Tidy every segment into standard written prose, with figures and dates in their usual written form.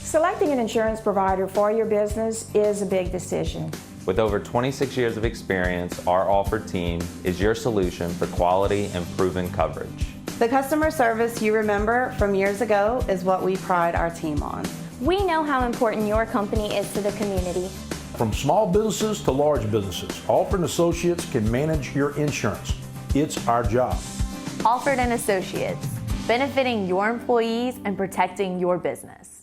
Selecting an insurance provider for your business is a big decision. With over 26 years of experience, our Offered team is your solution for quality and proven coverage. The customer service you remember from years ago is what we pride our team on. We know how important your company is to the community. From small businesses to large businesses, Offered & Associates can manage your insurance. It's our job. Offered & Associates, benefiting your employees and protecting your business.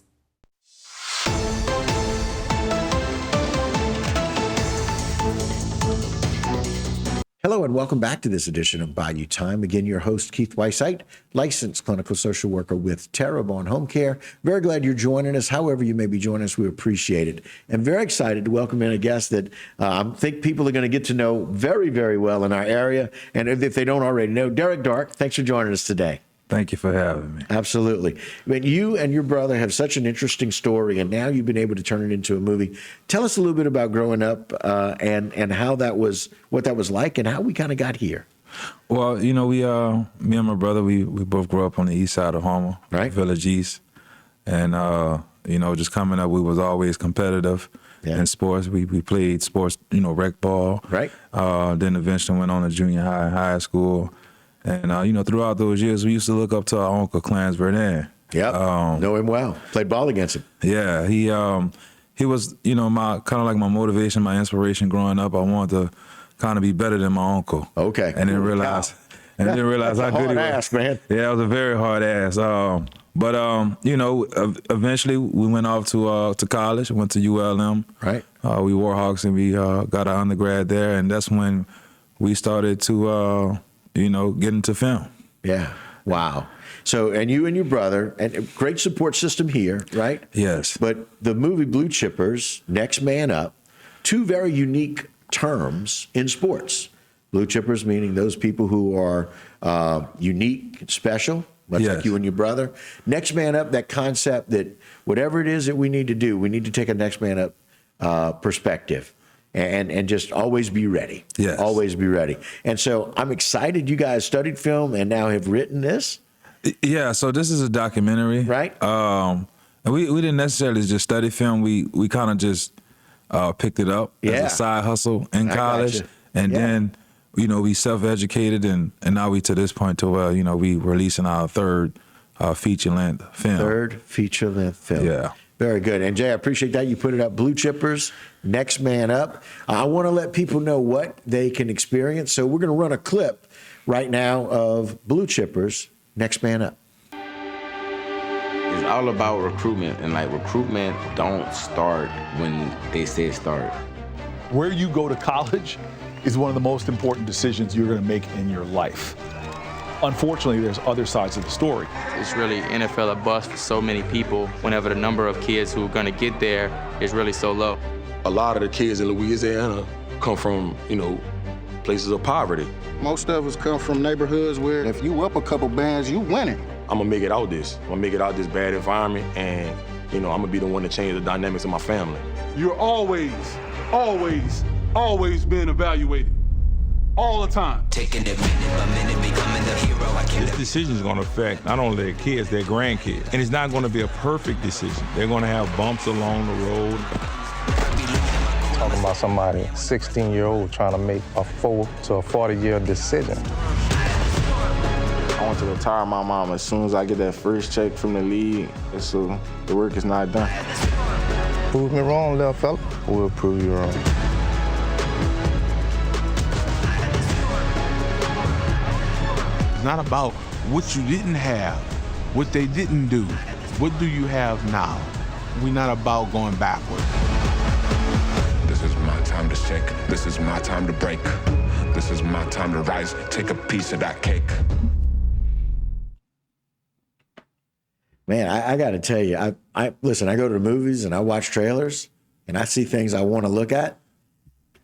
Hello and welcome back to this edition of Bayou Time. Again, your host, Keith Weissite, licensed clinical social worker with Terrebonne Home Care. Very glad you're joining us. However you may be joining us, we appreciate it. And very excited to welcome in a guest that I think people are going to get to know very, very well in our area. And if they don't already know, Derek Dark, thanks for joining us today. Thank you for having me. Absolutely. I mean, you and your brother have such an interesting story, and now you've been able to turn it into a movie. Tell us a little bit about growing up and how that was, what that was like, and how we kind of got here. Well, you know, me and my brother, we both grew up on the east side of Houma, right? Village East, and you know, just coming up, we was always competitive in sports. We played sports, you know, rec ball, right? Then eventually went on to junior high, high school. And, you know, throughout those years, we used to look up to our uncle, Clarence Vernon. Yeah, know him well. Played ball against him. Yeah, he was, you know, my kind of like my motivation, my inspiration growing up. I wanted to kind of be better than my uncle. Okay. And then realize how good he was. Hard ass, man. Yeah, it was a very hard ass. But you know, eventually we went off to college. Went to ULM. Right. We Warhawks, and we got our undergrad there, and that's when we started to. You know, get into film. Yeah. Wow. So, and you and your brother, and a great support system here, right? Yes. But the movie Blue Chippers, Next Man Up, two very unique terms in sports. Blue Chippers meaning those people who are unique and special, much like you and your brother. Next Man Up, that concept that whatever it is that we need to do, we need to take a next man up perspective. And just always be ready. Yes. Always be ready. And so I'm excited you guys studied film and now have written this. Yeah, so this is a documentary. Right. And we didn't necessarily just study film. We kind of just picked it up as a side hustle in college. And then, you know, we self-educated and now we to this point to where, you know, we releasing our third feature-length film. Third feature-length film. Yeah. Very good. And Jay, I appreciate that. You put it up, Blue Chippers, Next Man Up. I want to let people know what they can experience. So we're going to run a clip right now of Blue Chippers, Next Man Up. It's all about recruitment, and like recruitment don't start when they say start. Where you go to college is one of the most important decisions you're going to make in your life. Unfortunately, there's other sides of the story. It's really NFL a bust for so many people whenever the number of kids who are going to get there is really so low. A lot of the kids in Louisiana come from, you know, places of poverty. Most of us come from neighborhoods where if you up a couple bands, you winning. I'm gonna make it out this. I'm gonna make it out this bad environment, and, you know, I'm gonna be the one to change the dynamics of my family. You're always being evaluated. All the time. Taking it minute by minute, becoming the hero I can. This decision is going to affect not only their kids, their grandkids. And it's not going to be a perfect decision. They're going to have bumps along the road. Talking about somebody, 16-year-old, trying to make a 4 to a 40-year decision. I want to retire my mom as soon as I get that first check from the league, so the work is not done. Prove me wrong, little fella. We'll prove you wrong. Not about what you didn't have, what they didn't do. What do you have now? We're not about going backward. This is my time to shake. This is my time to break. This is my time to rise. Take a piece of that cake. Man, I got to tell you, I listen, I go to the movies and I watch trailers and I see things I want to look at.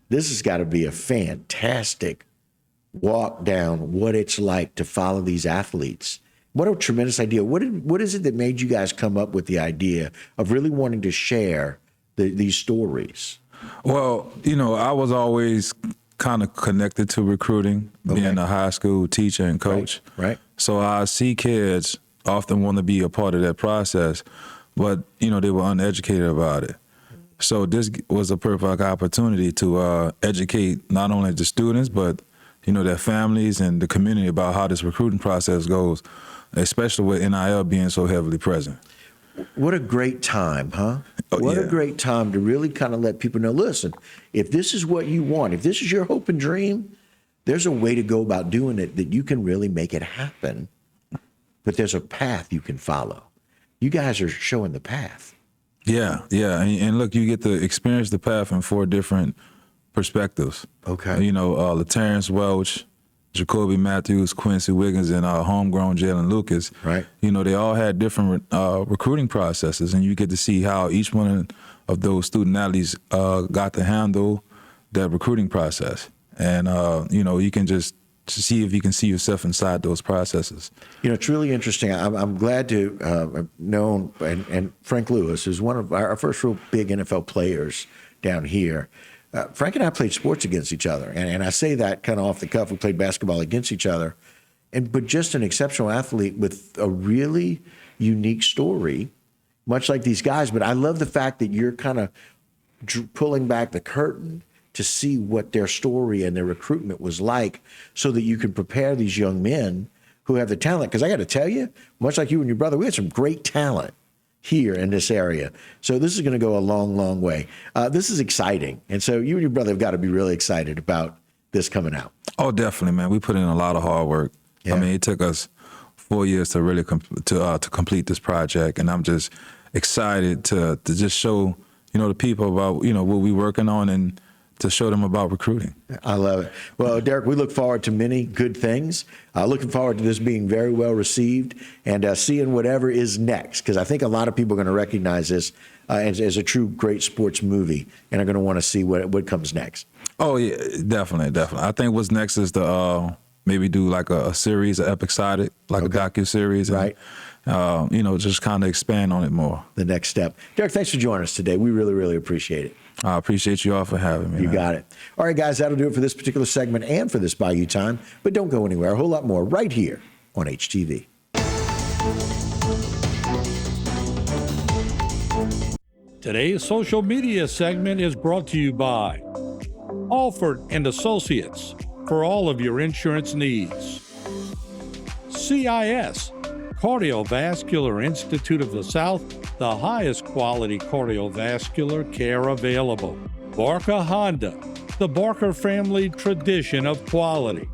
This has got to be a fantastic walk down what it's like to follow these athletes. What a tremendous idea. What is it that made you guys come up with the idea of really wanting to share these stories? Well, you know, I was always kind of connected to recruiting, being a high school teacher and coach. Right. So I see kids often want to be a part of that process. but they were uneducated about it. So this was a perfect opportunity to educate not only the students, but their families and the community about how this recruiting process goes, especially with NIL being so heavily present. What a great time, huh? What a great time to really kind of let people know, listen, if this is what you want, if this is your hope and dream, there's a way to go about doing it that you can really make it happen. But there's a path you can follow. You guys are showing the path. Yeah. And look, you get to experience the path in 4 different perspectives. Okay. Laterrence Welch, Jacoby Matthews, Quincy Wiggins, and homegrown Jalen Lucas. Right. They all had different recruiting processes, and you get to see how each one of those student athletes got to handle that recruiting process. And, you can just see if you can see yourself inside those processes. It's really interesting. I'm glad to have known, and Frank Lewis is one of our first real big NFL players down here. Frank and I played sports against each other, and I say that kind of off the cuff. We played basketball against each other, but just an exceptional athlete with a really unique story, much like these guys. But I love the fact that you're kind of pulling back the curtain to see what their story and their recruitment was like so that you can prepare these young men who have the talent. Because I got to tell you, much like you and your brother, we had some great talent here in this area. So this is going to go a long, long way. This is exciting. And so you and your brother have got to be really excited about this coming out. Oh, definitely, man. We put in a lot of hard work. Yeah. I mean, it took us 4 years to really to complete this project. And I'm just excited to just show, the people about, what we're working on and to show them about recruiting. I love it. Well, Derek, we look forward to many good things. Looking forward to this being very well received and seeing whatever is next, because I think a lot of people are going to recognize this as a true great sports movie and are going to want to see what comes next. Oh, yeah, definitely. I think what's next is to maybe do like a series, an episodic, like a docu-series. Right. And, just kind of expand on it more. The next step. Derek, thanks for joining us today. We really, really appreciate it. I appreciate you all for having me. You got it. All right, guys, that'll do it for this particular segment and for this Bayou Time. But don't go anywhere. A whole lot more right here on HTV. Today's social media segment is brought to you by Alford and Associates for all of your insurance needs. CIS, Cardiovascular Institute of the South, the highest quality cardiovascular care available. Barker Honda, the Barker family tradition of quality.